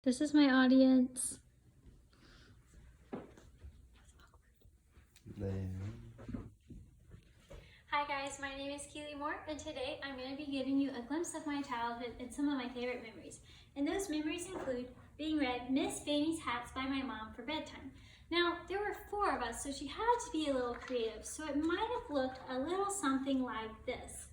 This is my audience. Hi guys, my name is Keely Moore, and today I'm going to be giving you a glimpse of my childhood and some of my favorite memories. And those memories include being read Miss Fanny's Hats by my mom for bedtime. Now, there were 4 of us, so she had to be a little creative, so it might have looked a little something like this.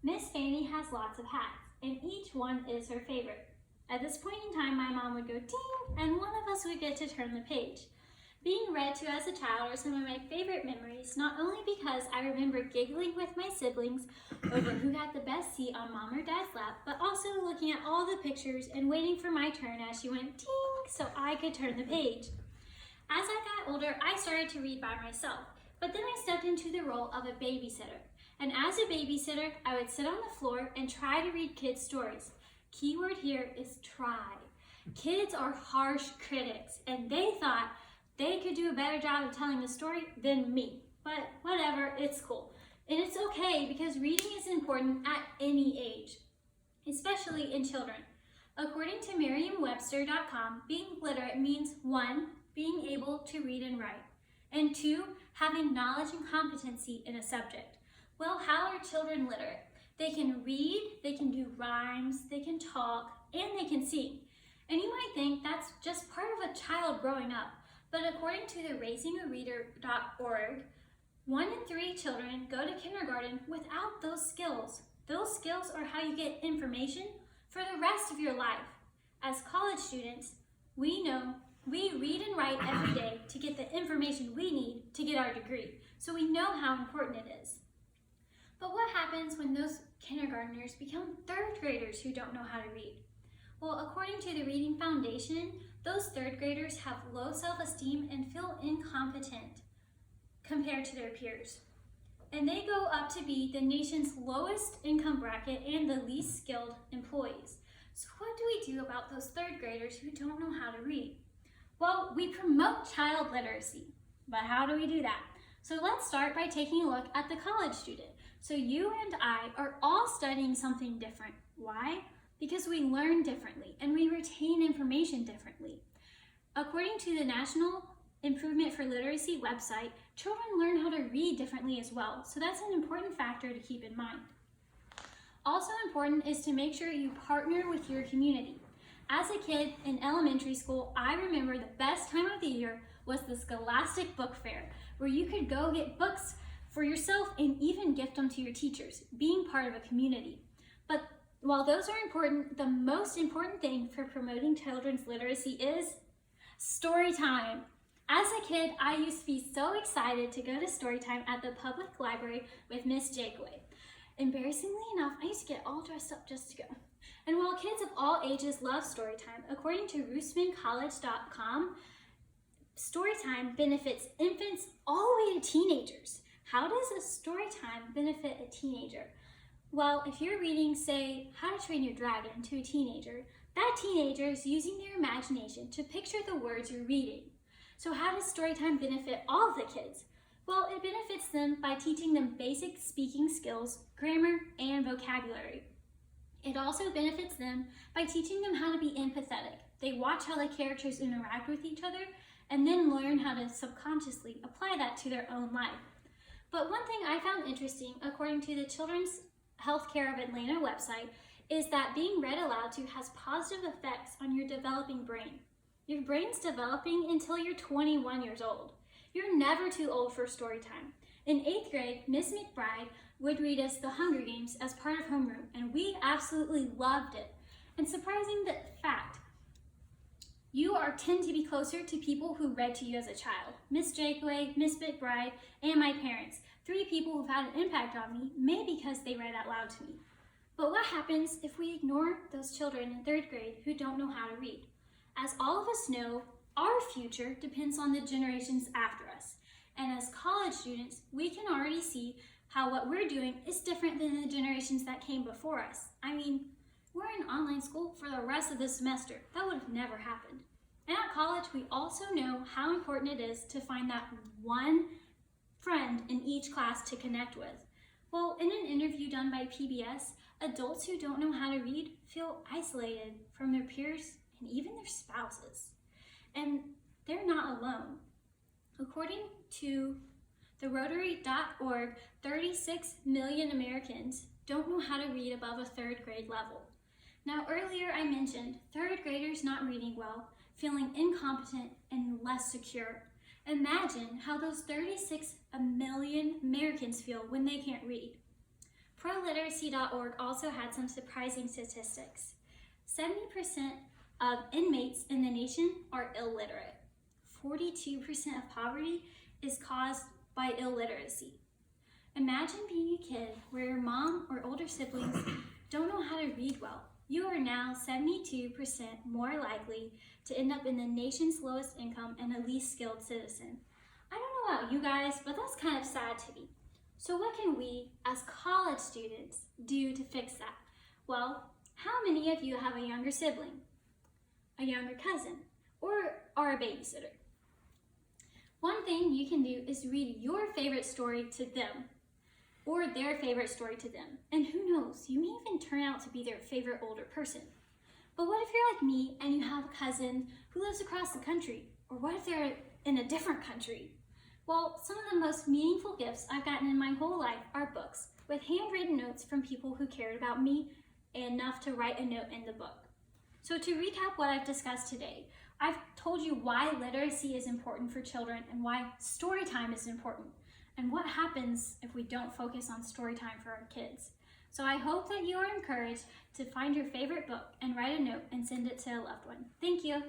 Miss Fanny has lots of hats, and each one is her favorite. At this point in time, my mom would go ding, and one of us would get to turn the page. Being read to as a child are some of my favorite memories, not only because I remember giggling with my siblings over who had the best seat on mom or dad's lap, but also looking at all the pictures and waiting for my turn as she went ding so I could turn the page. As I got older, I started to read by myself, but then I stepped into the role of a babysitter. And as a babysitter, I would sit on the floor and try to read kids' stories. Keyword here is try. Kids are harsh critics, and they thought they could do a better job of telling the story than me. But whatever, it's cool. And it's okay because reading is important at any age, especially in children. According to Merriam-Webster.com, being literate means 1, being able to read and write, and 2, having knowledge and competency in a subject. Well, how are children literate? They can read, they can do rhymes, they can talk, and they can sing. And you might think that's just part of a child growing up, but according to the RaisingAReader.org, 1 in 3 children go to kindergarten without those skills. Those skills are how you get information for the rest of your life. As college students, we know we read and write every day to get the information we need to get our degree, so we know how important it is. But what happens when those kindergartners become 3rd graders who don't know how to read? Well, according to the Reading Foundation, those 3rd graders have low self-esteem and feel incompetent compared to their peers. And they go up to be the nation's lowest income bracket and the least skilled employees. So what do we do about those 3rd graders who don't know how to read? Well, we promote child literacy. But how do we do that? So let's start by taking a look at the college student. So you and I are all studying something different. Why? Because we learn differently and we retain information differently. According to the National Improvement for Literacy website, children learn how to read differently as well. So that's an important factor to keep in mind. Also important is to make sure you partner with your community. As a kid in elementary school, I remember the best time of the year was the Scholastic Book Fair, where you could go get books for yourself and even gift them to your teachers, being part of a community. But while those are important, the most important thing for promoting children's literacy is story time. As a kid, I used to be so excited to go to story time at the public library with Miss Jakeway. Embarrassingly enough, I used to get all dressed up just to go. And while kids of all ages love story time, according to RoostmanCollege.com, story time benefits infants all the way to teenagers. How does a story time benefit a teenager? Well, if you're reading, say, How to Train Your Dragon to a teenager, that teenager is using their imagination to picture the words you're reading. So how does story time benefit all of the kids? Well, it benefits them by teaching them basic speaking skills, grammar, and vocabulary. It also benefits them by teaching them how to be empathetic. They watch how the characters interact with each other and then learn how to subconsciously apply that to their own life. But one thing I found interesting, according to the Children's Healthcare of Atlanta website, is that being read aloud to has positive effects on your developing brain. Your brain's developing until you're 21 years old. You're never too old for story time. In 8th grade, Miss McBride would read us The Hunger Games as part of homeroom, and we absolutely loved it. And surprising fact, you tend to be closer to people who read to you as a child. Miss Jakeway, Miss McBride, and my parents, 3 people who've had an impact on me, maybe because they read out loud to me. But what happens if we ignore those children in 3rd grade who don't know how to read? As all of us know, our future depends on the generations after us. And as college students, we can already see how what we're doing is different than the generations that came before us. I mean, we're in online school for the rest of the semester. That would have never happened. And at college, we also know how important it is to find that one friend in each class to connect with. Well, in an interview done by PBS, adults who don't know how to read feel isolated from their peers and even their spouses. And they're not alone. According to the Rotary.org, 36 million Americans don't know how to read above a third grade level. Now, earlier I mentioned third graders not reading well, feeling incompetent and less secure. Imagine how those 36 million Americans feel when they can't read. ProLiteracy.org also had some surprising statistics. 70% of inmates in the nation are illiterate. 42% of poverty is caused by illiteracy. Imagine being a kid where your mom or older siblings don't know how to read well. You are now 72% more likely to end up in the nation's lowest income and the least skilled citizen. I don't know about you guys, but that's kind of sad to me. So what can we, as college students, do to fix that? Well, how many of you have a younger sibling, a younger cousin, or are a babysitter? One thing you can do is read your favorite story to them, or their favorite story to them. And who knows, you may even turn out to be their favorite older person. But what if you're like me and you have a cousin who lives across the country? Or what if they're in a different country? Well, some of the most meaningful gifts I've gotten in my whole life are books with handwritten notes from people who cared about me enough to write a note in the book. So to recap what I've discussed today, I've told you why literacy is important for children and why story time is important, and what happens if we don't focus on story time for our kids. So I hope that you are encouraged to find your favorite book and write a note and send it to a loved one. Thank you.